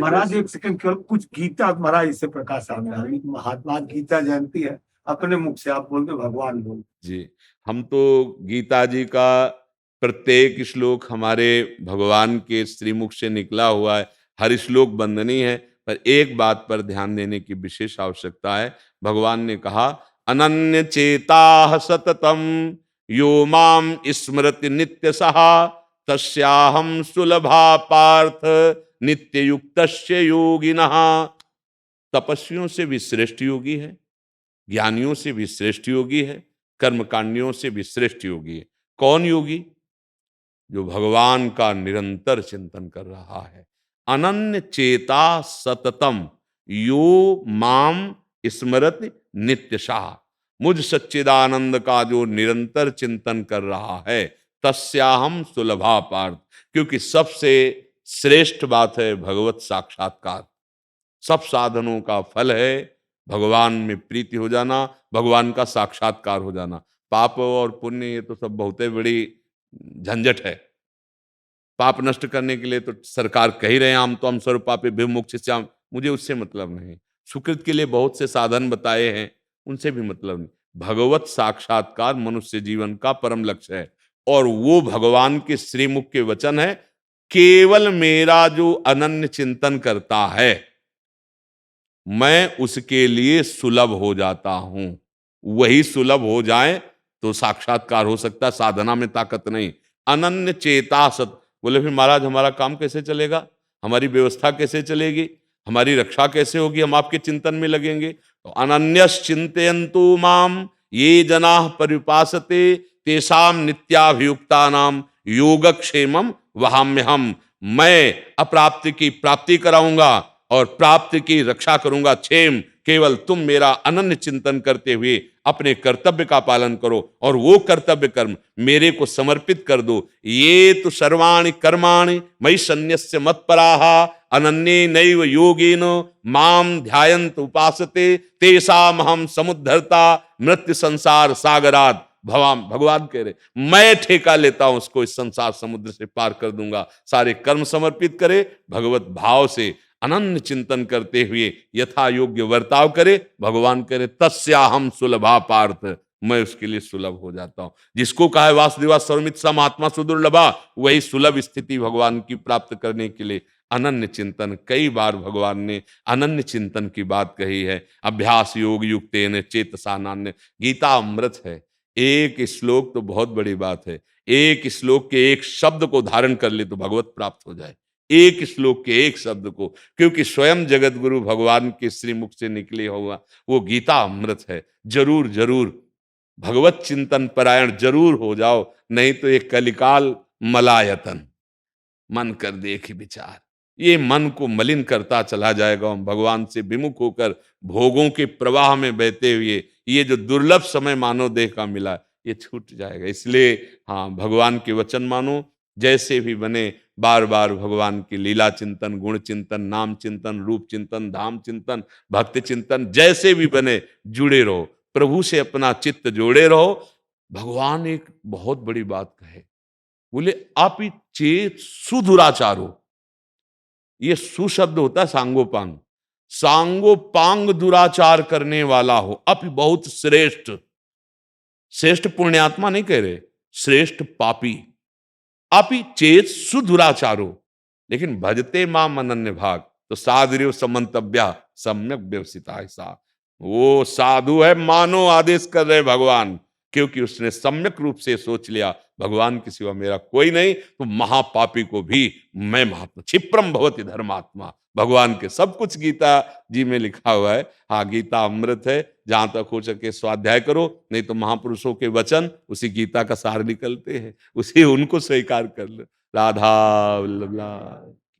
महाराज एक सेकंड, केवल कुछ गीता महाराज इससे प्रकाश आता है। महात्मा गीता जयंती है, अपने मुख से आप बोल दो, भगवान बोल। जी, हम तो गीता जी का प्रत्येक श्लोक हमारे भगवान के श्रीमुख से निकला हुआ है, हर श्लोक वंदनीय है, पर एक बात पर ध्यान देने की विशेष आवश्यकता है। भगवान ने कहा, अनन्य चेता सततम यो माम स्मृति नित्य सहा तस्याहम सुलभा पार्थ नित्य युक्तस्य योगिनः। तपस्वियों से भी श्रेष्ठ योगी है, ज्ञानियों से भी श्रेष्ठ योगी है, कर्मकांडियों से भी श्रेष्ठ योगी है। कौन योगी? जो भगवान का निरंतर चिंतन कर रहा है। अनन्य चेता सततम यो माम स्मरति नित्यशः। मुझ सच्चिदानंद का जो निरंतर चिंतन कर रहा है, तस्याहम सुलभा पार्थ। क्योंकि सबसे श्रेष्ठ बात है भगवत साक्षात्कार। सब साधनों का फल है भगवान में प्रीति हो जाना, भगवान का साक्षात्कार हो जाना। पाप और पुण्य ये तो सब बहुत बड़ी झंझट है। पाप नष्ट करने के लिए तो सरकार कह ही रहे हैं, हम तो हम सर्व पापे विमुक्तिश्याम, मुझे उससे मतलब नहीं। सुकृत के लिए बहुत से साधन बताए हैं, उनसे भी मतलब नहीं। भगवत साक्षात्कार मनुष्य जीवन का परम लक्ष्य है, और वो भगवान के श्रीमुख के वचन है। केवल मेरा जो अनन्य चिंतन करता है, मैं उसके लिए सुलभ हो जाता हूं। वही सुलभ हो जाए तो साक्षात्कार हो सकता है, साधना में ताकत नहीं। अनन्य चेता सत। बोले फिर महाराज हमारा काम कैसे चलेगा, हमारी व्यवस्था कैसे चलेगी, हमारी रक्षा कैसे होगी, हम आपके चिंतन में लगेंगे। तो अनन्यस चिंतयन्तु माम ये जनाः परिपासते तेषाम नित्याभियुक्तानाम योगक्षेमम वहाम्यहम। मैं अप्राप्ति की प्राप्ति कराऊंगा और प्राप्ति की रक्षा करूंगा। क्षेम केवल तुम मेरा अनन्य चिंतन करते हुए अपने कर्तव्य का पालन करो, और वो कर्तव्य कर्म मेरे को समर्पित कर दो। ये तो सर्वाणि कर्माणि मयि सन्न्यस्य मत्पराः अनन्ये नैव योगेन माम ध्यायन्त उपासते तेषामहं समुद्धर्ता मृत्यु संसार सागरात्। भगवान कह रहे, मैं ठेका लेता हूं उसको, इस संसार समुद्र से पार कर दूंगा। सारे कर्म समर्पित करे, भगवत भाव से अनन्य चिंतन करते हुए यथा योग्य वर्ताव करे। भगवान करे तस्याहम सुलभा पार्थ, मैं उसके लिए सुलभ हो जाता हूं। जिसको कहा है वासुदेवा सर्वमित सम आत्मा सुदुर्लभा, वही सुलभ स्थिति भगवान की प्राप्त करने के लिए अनन्य चिंतन। कई बार भगवान ने अनन्य चिंतन की बात कही है। अभ्यास योग युक्तेन चेतसा नान्य। गीता अमृत है। एक श्लोक तो बहुत बड़ी बात है, एक श्लोक के एक शब्द को धारण कर ले तो भगवत प्राप्त हो जाए। एक श्लोक के एक शब्द को, क्योंकि स्वयं जगत गुरु भगवान के श्रीमुख से निकले हुआ वो गीता अमृत है। जरूर जरूर भगवत चिंतन परायण जरूर हो जाओ, नहीं तो ये कलिकाल मलायतन, मन कर देख विचार, ये मन को मलिन करता चला जाएगा। हम भगवान से विमुख होकर भोगों के प्रवाह में बहते हुए ये जो दुर्लभ समय मानव देह का मिला, ये छूट जाएगा। इसलिए हाँ, भगवान के वचन मानो, जैसे भी बने बार बार भगवान की लीला चिंतन, गुण चिंतन, नाम चिंतन, रूप चिंतन, धाम चिंतन, भक्ति चिंतन, जैसे भी बने जुड़े रहो, प्रभु से अपना चित्त जोड़े रहो। भगवान एक बहुत बड़ी बात कहे, बोले आप चेत सुदुराचारो। ये सुशब्द होता है सांगोपांग। सांगोपांग दुराचार करने वाला हो, अपि बहुत श्रेष्ठ। श्रेष्ठ पुण्यात्मा नहीं कह रहे, श्रेष्ठ पापी। अपि चेत सुदुराचारो, लेकिन भजते माम अनन्य भाग तो साधुर्य समंतव्य सम्यक व्यवसिता ऐसा। वो साधु है, मानो आदेश कर रहे भगवान, क्योंकि उसने सम्यक रूप से सोच लिया भगवान के सिवा मेरा कोई नहीं। तो महापापी को भी मैं महात्मा, क्षिप्रम भवति धर्मात्मा। भगवान के सब कुछ गीता जी में लिखा हुआ है। हाँ, गीता अमृत है, जहां तक हो सके स्वाध्याय करो, नहीं तो महापुरुषों के वचन उसी गीता का सार निकलते हैं, उसी उनको स्वीकार कर लो। राधा वल्लभ।